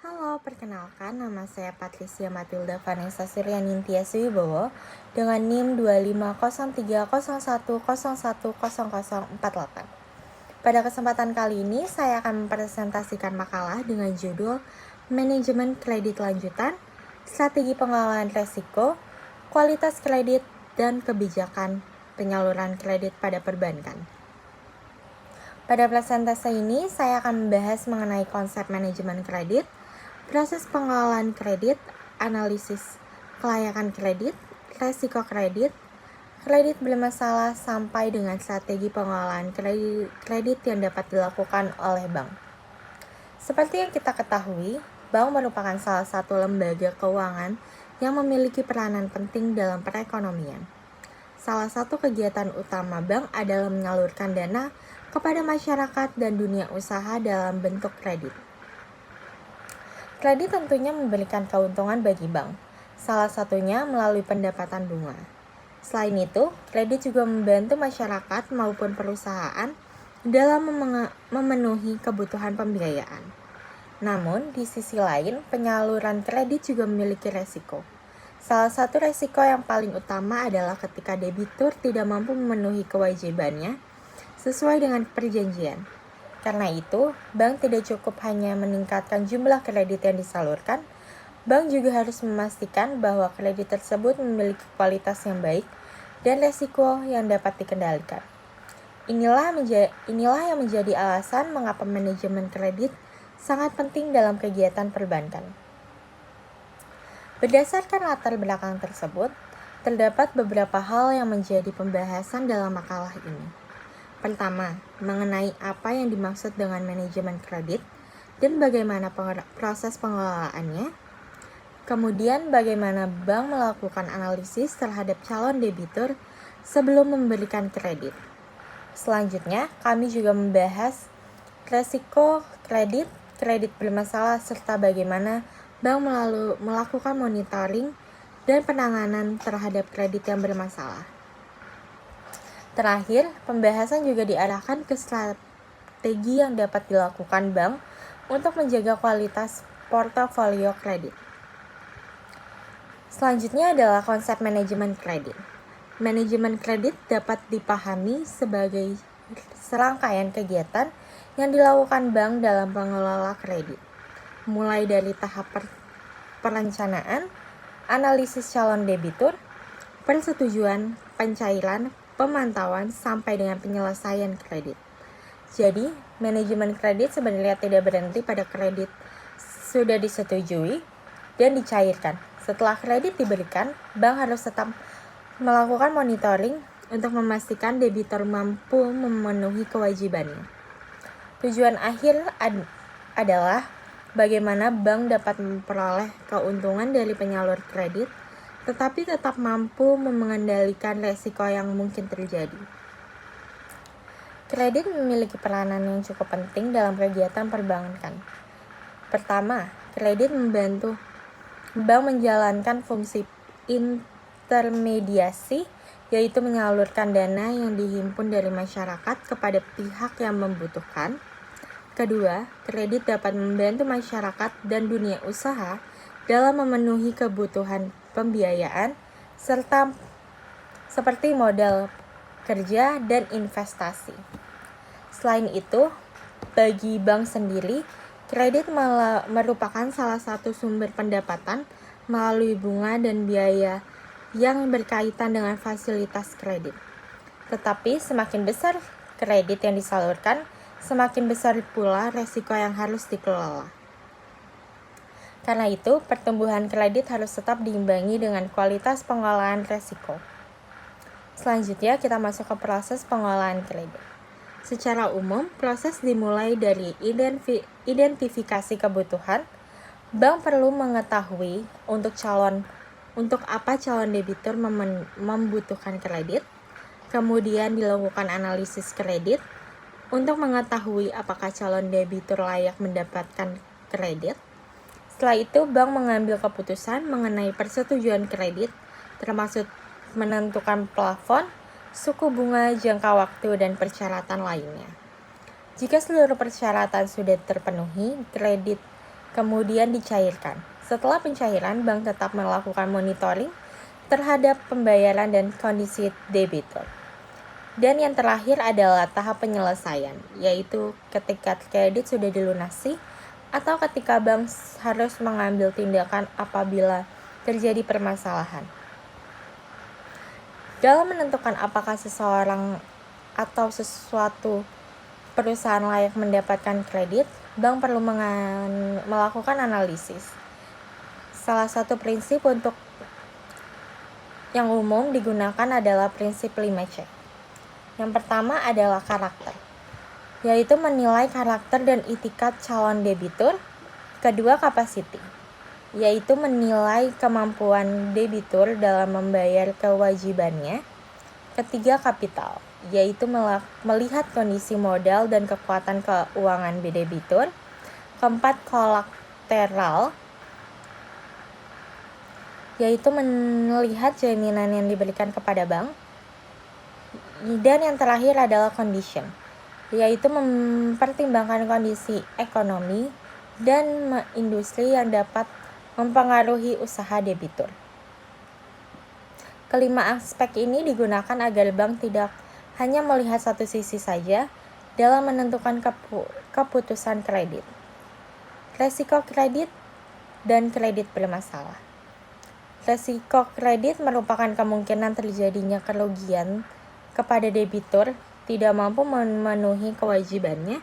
Halo, perkenalkan nama saya Patricia Matilda Vanessa Suryanintia Wibowo dengan NIM 25030101048. Pada kesempatan kali ini, saya akan mempresentasikan makalah dengan judul Manajemen Kredit Lanjutan, Strategi Pengelolaan Resiko, Kualitas Kredit, dan Kebijakan Penyaluran Kredit pada Perbankan. Pada presentasi ini, saya akan membahas mengenai konsep manajemen kredit, proses pengelolaan kredit, analisis kelayakan kredit, resiko kredit, kredit bermasalah, sampai dengan strategi pengelolaan kredit yang dapat dilakukan oleh bank. Seperti yang kita ketahui, bank merupakan salah satu lembaga keuangan yang memiliki peranan penting dalam perekonomian. Salah satu kegiatan utama bank adalah menyalurkan dana kepada masyarakat dan dunia usaha dalam bentuk kredit. Kredit tentunya memberikan keuntungan bagi bank, salah satunya melalui pendapatan bunga. Selain itu, kredit juga membantu masyarakat maupun perusahaan dalam memenuhi kebutuhan pembiayaan. Namun, di sisi lain, penyaluran kredit juga memiliki resiko. Salah satu resiko yang paling utama adalah ketika debitur tidak mampu memenuhi kewajibannya sesuai dengan perjanjian. Karena itu, bank tidak cukup hanya meningkatkan jumlah kredit yang disalurkan, bank juga harus memastikan bahwa kredit tersebut memiliki kualitas yang baik dan resiko yang dapat dikendalikan. Inilah yang menjadi alasan mengapa manajemen kredit sangat penting dalam kegiatan perbankan. Berdasarkan latar belakang tersebut, terdapat beberapa hal yang menjadi pembahasan dalam makalah ini. Pertama, mengenai apa yang dimaksud dengan manajemen kredit dan bagaimana proses pengelolaannya. Kemudian, bagaimana bank melakukan analisis terhadap calon debitur sebelum memberikan kredit. Selanjutnya, kami juga membahas resiko kredit, kredit bermasalah, serta bagaimana bank melakukan monitoring dan penanganan terhadap kredit yang bermasalah. Terakhir, pembahasan juga diarahkan ke strategi yang dapat dilakukan bank untuk menjaga kualitas portofolio kredit. Selanjutnya adalah konsep manajemen kredit. Manajemen kredit dapat dipahami sebagai serangkaian kegiatan yang dilakukan bank dalam pengelola kredit, mulai dari tahap perencanaan, analisis calon debitur, persetujuan, pencairan, pemantauan, sampai dengan penyelesaian kredit. Jadi, manajemen kredit sebenarnya tidak berhenti pada kredit sudah disetujui dan dicairkan. Setelah kredit diberikan, bank harus tetap melakukan monitoring untuk memastikan debitur mampu memenuhi kewajibannya. Tujuan akhir adalah bagaimana bank dapat memperoleh keuntungan dari penyalur kredit tetapi tetap mampu mengendalikan resiko yang mungkin terjadi. Kredit memiliki peranan yang cukup penting dalam kegiatan perbankan. Pertama, kredit membantu bank menjalankan fungsi intermediasi, yaitu menyalurkan dana yang dihimpun dari masyarakat kepada pihak yang membutuhkan. Kedua, kredit dapat membantu masyarakat dan dunia usaha dalam memenuhi kebutuhan pembiayaan serta seperti modal kerja dan investasi. Selain itu, bagi bank sendiri, kredit merupakan salah satu sumber pendapatan melalui bunga dan biaya yang berkaitan dengan fasilitas kredit. Tetapi semakin besar kredit yang disalurkan, semakin besar pula resiko yang harus dikelola. Karena itu, pertumbuhan kredit harus tetap diimbangi dengan kualitas pengelolaan resiko. Selanjutnya, kita masuk ke proses pengelolaan kredit. Secara umum, proses dimulai dari identifikasi kebutuhan. Bank perlu mengetahui untuk apa calon debitur membutuhkan kredit. Kemudian dilakukan analisis kredit untuk mengetahui apakah calon debitur layak mendapatkan kredit. Setelah itu, bank mengambil keputusan mengenai persetujuan kredit, termasuk menentukan plafon, suku bunga, jangka waktu, dan persyaratan lainnya. Jika seluruh persyaratan sudah terpenuhi, kredit kemudian dicairkan. Setelah pencairan, bank tetap melakukan monitoring terhadap pembayaran dan kondisi debitur. Dan yang terakhir adalah tahap penyelesaian, yaitu ketika kredit sudah dilunasi atau ketika bank harus mengambil tindakan apabila terjadi permasalahan. Dalam menentukan apakah seseorang atau sesuatu perusahaan layak mendapatkan kredit, bank perlu melakukan analisis. Salah satu prinsip untuk yang umum digunakan adalah prinsip 5C. Yang pertama adalah karakter, yaitu menilai karakter dan itikat calon debitur. Kedua, capacity, yaitu menilai kemampuan debitur dalam membayar kewajibannya. Ketiga, kapital, yaitu melihat kondisi modal dan kekuatan keuangan debitur. Keempat, kolateral, yaitu melihat jaminan yang diberikan kepada bank. Dan yang terakhir adalah condition, yaitu mempertimbangkan kondisi ekonomi dan industri yang dapat mempengaruhi usaha debitur. Kelima aspek ini digunakan agar bank tidak hanya melihat satu sisi saja dalam menentukan keputusan kredit. Resiko kredit dan kredit bermasalah. Resiko kredit merupakan kemungkinan terjadinya kerugian kepada debitur tidak mampu memenuhi kewajibannya.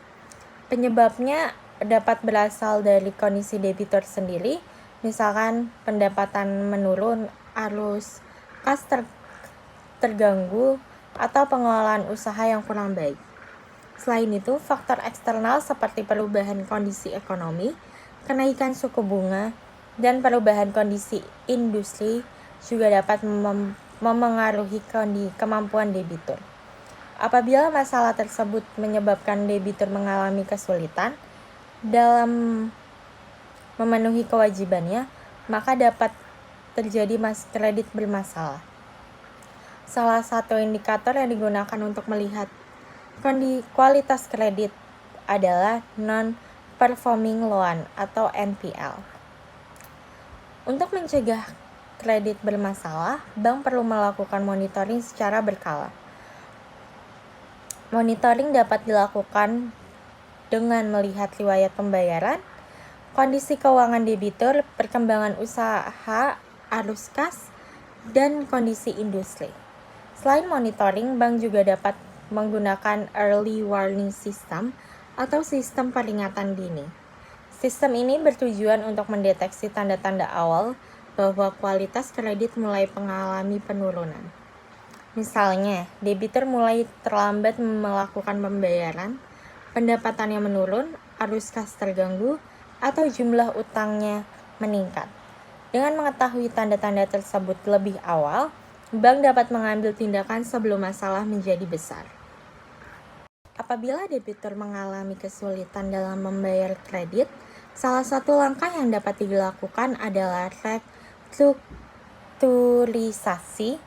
Penyebabnya dapat berasal dari kondisi debitur sendiri, misalkan pendapatan menurun, arus kas terganggu, atau pengelolaan usaha yang kurang baik. Selain itu, faktor eksternal seperti perubahan kondisi ekonomi, kenaikan suku bunga, dan perubahan kondisi industri juga dapat memengaruhi kemampuan debitur. Apabila masalah tersebut menyebabkan debitur mengalami kesulitan dalam memenuhi kewajibannya, maka dapat terjadi kredit bermasalah. Salah satu indikator yang digunakan untuk melihat kualitas kredit adalah non-performing loan atau NPL. Untuk mencegah kredit bermasalah, bank perlu melakukan monitoring secara berkala. Monitoring dapat dilakukan dengan melihat riwayat pembayaran, kondisi keuangan debitur, perkembangan usaha, arus kas, dan kondisi industri. Selain monitoring, bank juga dapat menggunakan early warning system atau sistem peringatan dini. Sistem ini bertujuan untuk mendeteksi tanda-tanda awal bahwa kualitas kredit mulai mengalami penurunan. Misalnya, debitur mulai terlambat melakukan pembayaran, pendapatannya menurun, arus kas terganggu, atau jumlah utangnya meningkat. Dengan mengetahui tanda-tanda tersebut lebih awal, bank dapat mengambil tindakan sebelum masalah menjadi besar. Apabila debitur mengalami kesulitan dalam membayar kredit, salah satu langkah yang dapat dilakukan adalah restrukturisasi.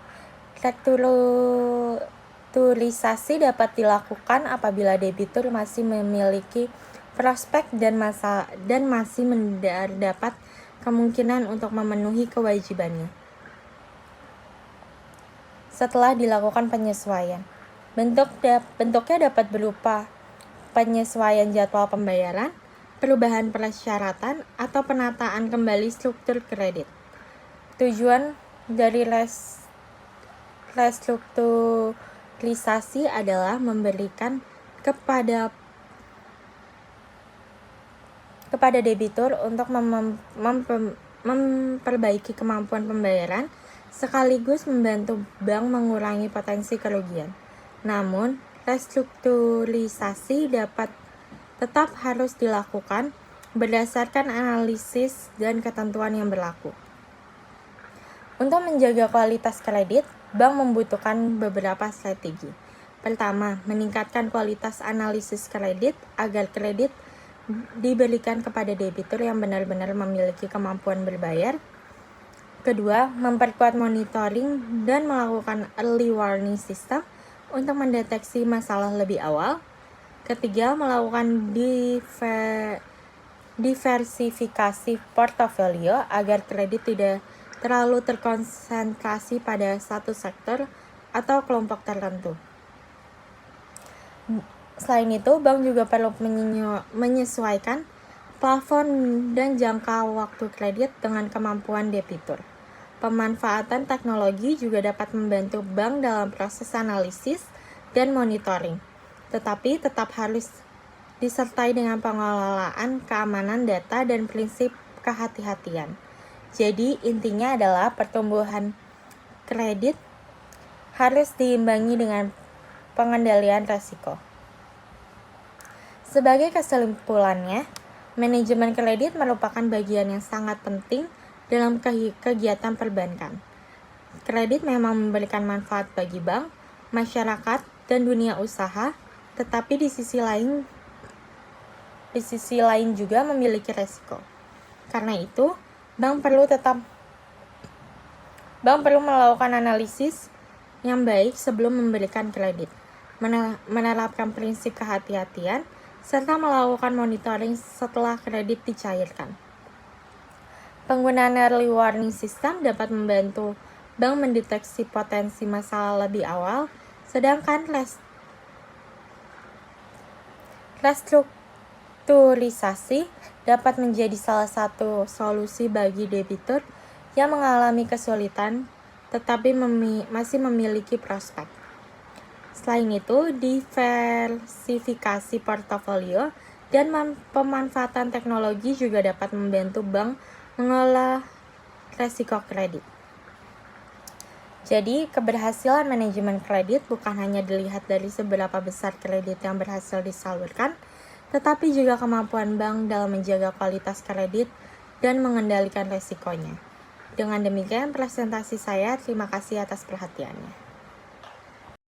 Restrukturisasi dapat dilakukan apabila debitur masih memiliki prospek dan masih mendapat kemungkinan untuk memenuhi kewajibannya. Setelah dilakukan penyesuaian, bentuknya dapat berupa penyesuaian jadwal pembayaran, perubahan persyaratan, atau penataan kembali struktur kredit. Tujuan dari restrukturisasi adalah memberikan kepada debitur untuk memperbaiki kemampuan pembayaran, sekaligus membantu bank mengurangi potensi kerugian. Namun, restrukturisasi tetap harus dilakukan berdasarkan analisis dan ketentuan yang berlaku. Untuk menjaga kualitas kredit, bank membutuhkan beberapa strategi. Pertama, meningkatkan kualitas analisis kredit agar kredit diberikan kepada debitur yang benar-benar memiliki kemampuan berbayar. Kedua, memperkuat monitoring dan melakukan early warning system untuk mendeteksi masalah lebih awal. Ketiga, melakukan diversifikasi portofolio agar kredit tidak terlalu terkonsentrasi pada satu sektor atau kelompok tertentu. Selain itu, bank juga perlu menyesuaikan plafon dan jangka waktu kredit dengan kemampuan debitur. Pemanfaatan teknologi juga dapat membantu bank dalam proses analisis dan monitoring, tetapi tetap harus disertai dengan pengelolaan keamanan data dan prinsip kehati-hatian. Jadi, intinya adalah pertumbuhan kredit harus diimbangi dengan pengendalian risiko. Sebagai kesimpulannya, manajemen kredit merupakan bagian yang sangat penting dalam kegiatan perbankan. Kredit memang memberikan manfaat bagi bank, masyarakat, dan dunia usaha, tetapi di sisi lain juga memiliki resiko. Karena itu, bank perlu melakukan analisis yang baik sebelum memberikan kredit, menerapkan prinsip kehati-hatian, serta melakukan monitoring setelah kredit dicairkan. Penggunaan early warning system dapat membantu bank mendeteksi potensi masalah lebih awal, sedangkan restrukturisasi dapat menjadi salah satu solusi bagi debitur yang mengalami kesulitan tetapi masih memiliki prospek. Selain itu, diversifikasi portofolio dan pemanfaatan teknologi juga dapat membantu bank mengelola resiko kredit. Jadi, keberhasilan manajemen kredit bukan hanya dilihat dari seberapa besar kredit yang berhasil disalurkan, tetapi juga kemampuan bank dalam menjaga kualitas kredit dan mengendalikan resikonya. Dengan demikian, presentasi saya. Terima kasih atas perhatiannya.